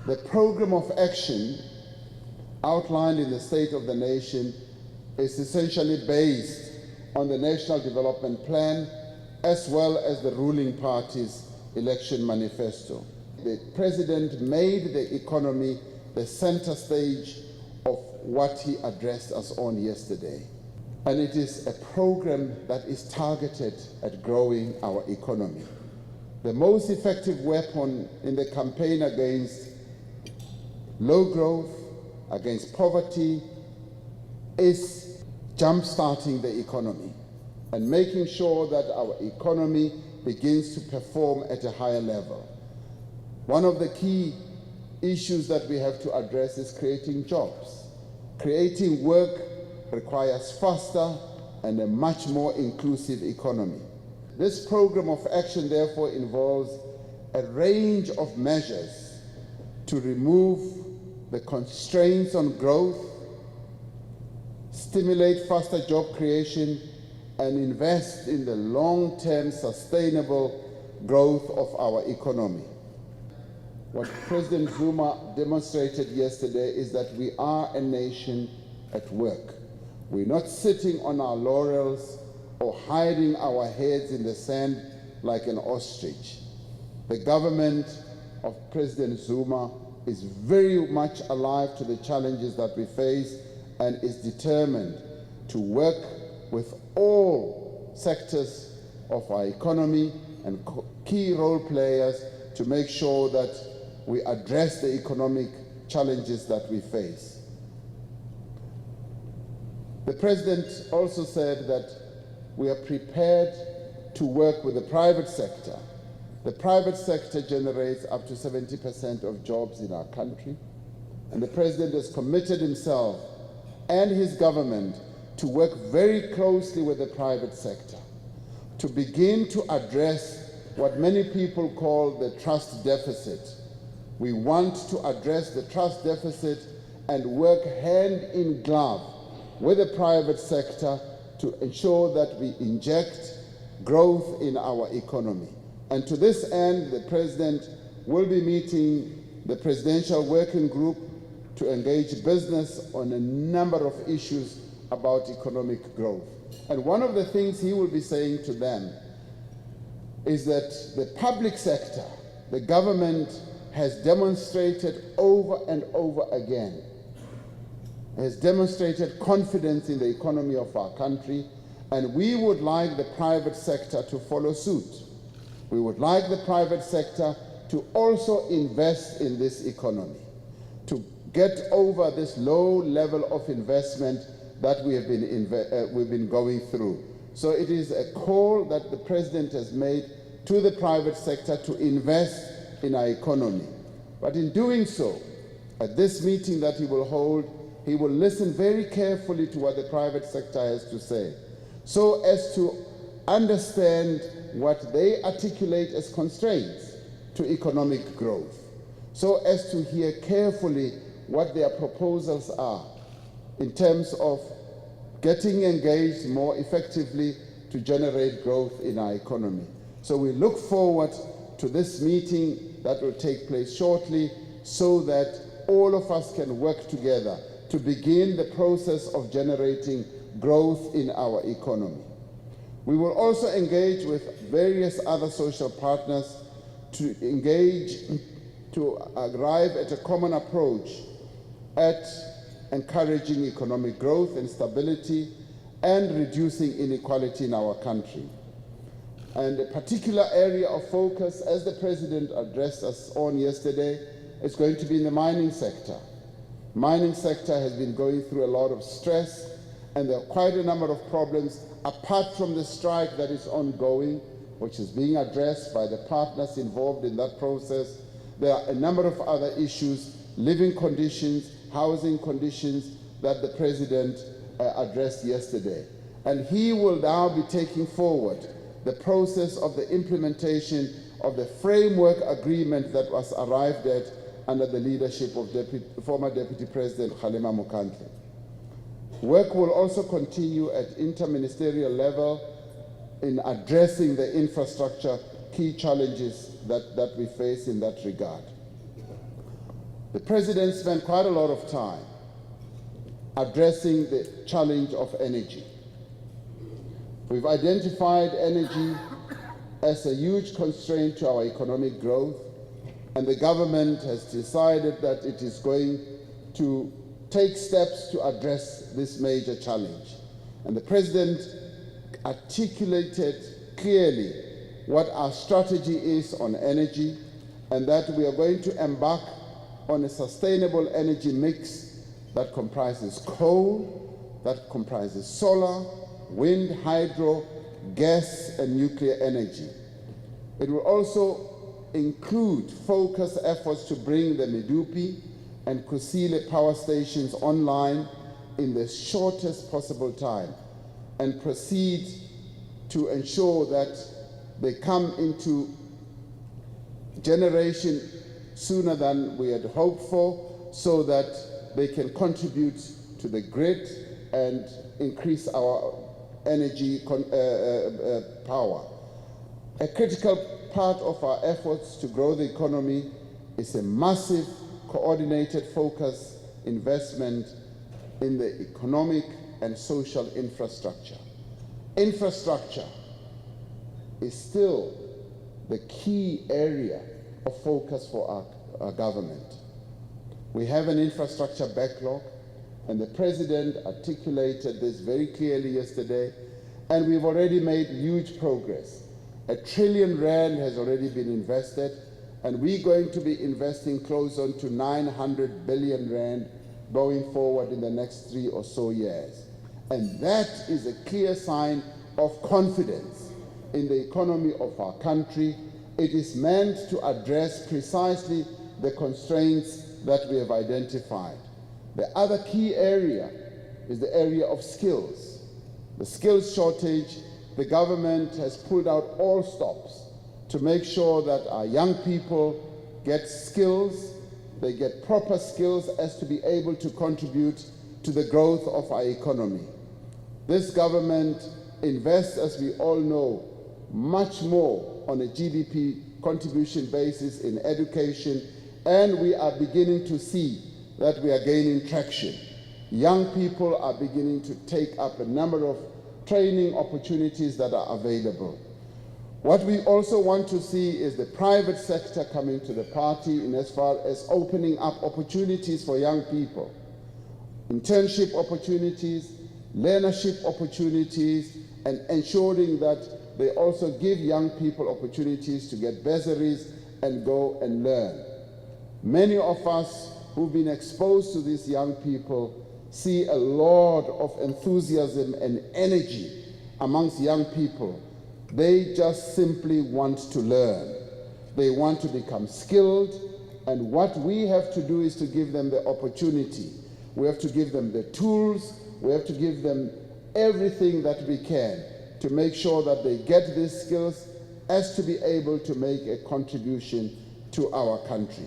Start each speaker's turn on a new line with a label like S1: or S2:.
S1: The program of action outlined in the State of the Nation is essentially based on the National Development Plan as well as the ruling party's election manifesto. The President made the economy the center stage of what he addressed us on yesterday. And it is a program that is targeted at growing our economy. The most effective weapon in the campaign against low growth, against poverty, is jump-starting the economy and making sure that our economy begins to perform at a higher level. One of the key issues that we have to address is creating jobs. Creating work requires faster and a much more inclusive economy. This program of action therefore involves a range of measures to remove the constraints on growth, stimulate faster job creation, and invest in the long-term sustainable growth of our economy. What President Zuma demonstrated yesterday is that we are a nation at work. We're not sitting on our laurels or hiding our heads in the sand like an ostrich. The government of President Zuma is very much alive to the challenges that we face and is determined to work with all sectors of our economy and key role players to make sure that we address the economic challenges that we face. The President also said that we are prepared to work with the private sector. The private sector generates up to 70% of jobs in our country, and the President has committed himself and his government to work very closely with the private sector to begin to address what many people call the trust deficit. We want to address the trust deficit and work hand in glove with the private sector to ensure that we inject growth in our economy. And to this end, the President will be meeting the Presidential Working Group to engage business on a number of issues about economic growth. And one of the things he will be saying to them is that the public sector, the government, has demonstrated over and over again, has demonstrated confidence in the economy of our country, and we would like the private sector to follow suit. We would like the private sector to also invest in this economy, to get over this low level of investment that we've been going through. So it is a call that the President has made to the private sector to invest in our economy. But in doing so, at this meeting that he will hold, he will listen very carefully to what the private sector has to say, so as to understand what they articulate as constraints to economic growth, so as to hear carefully what their proposals are in terms of getting engaged more effectively to generate growth in our economy. So we look forward to this meeting that will take place shortly so that all of us can work together to begin the process of generating growth in our economy. We will also engage with various other social partners to arrive at a common approach at encouraging economic growth and stability and reducing inequality in our country. And a particular area of focus, as the President addressed us on yesterday, is going to be in the mining sector. Mining sector has been going through a lot of stress, and there are quite a number of problems apart from the strike that is ongoing, which is being addressed by the partners involved in that process. There are a number of other issues, living conditions, housing conditions, that the President addressed yesterday. And he will now be taking forward the process of the implementation of the framework agreement that was arrived at under the leadership of former Deputy President Kgalema Motlanthe. Work will also continue at interministerial level in addressing the infrastructure key challenges that we face in that regard. The President spent quite a lot of time addressing the challenge of energy. We've identified energy as a huge constraint to our economic growth, and the government has decided that it is going to take steps to address this major challenge. And the President articulated clearly what our strategy is on energy, and that we are going to embark on a sustainable energy mix that comprises coal, that comprises solar, wind, hydro, gas, and nuclear energy. It will also include focused efforts to bring the Medupi and Kusile power stations online in the shortest possible time and proceed to ensure that they come into generation sooner than we had hoped for, so that they can contribute to the grid and increase our energy power. A critical part of our efforts to grow the economy is a massive, coordinated focus investment in the economic and social infrastructure. Infrastructure is still the key area of focus for our government. We have an infrastructure backlog, and the President articulated this very clearly yesterday, and we've already made huge progress. R1 trillion has already been invested, and we're going to be investing close on to 900 billion rand going forward in the next 3 or so years. And that is a clear sign of confidence in the economy of our country. It is meant to address precisely the constraints that we have identified. The other key area is the area of skills. The skills shortage, the government has pulled out all stops to make sure that our young people get skills, they get proper skills as to be able to contribute to the growth of our economy. This government invests, as we all know, much more on a GDP contribution basis in education, and we are beginning to see that we are gaining traction. Young people are beginning to take up a number of training opportunities that are available. What we also want to see is the private sector coming to the party in as far as opening up opportunities for young people, internship opportunities, learnership opportunities, and ensuring that they also give young people opportunities to get bursaries and go and learn. Many of us who've been exposed to these young people see a lot of enthusiasm and energy amongst young people. They just simply want to learn. They want to become skilled, and what we have to do is to give them the opportunity. We have to give them the tools, we have to give them everything that we can to make sure that they get these skills as to be able to make a contribution to our country.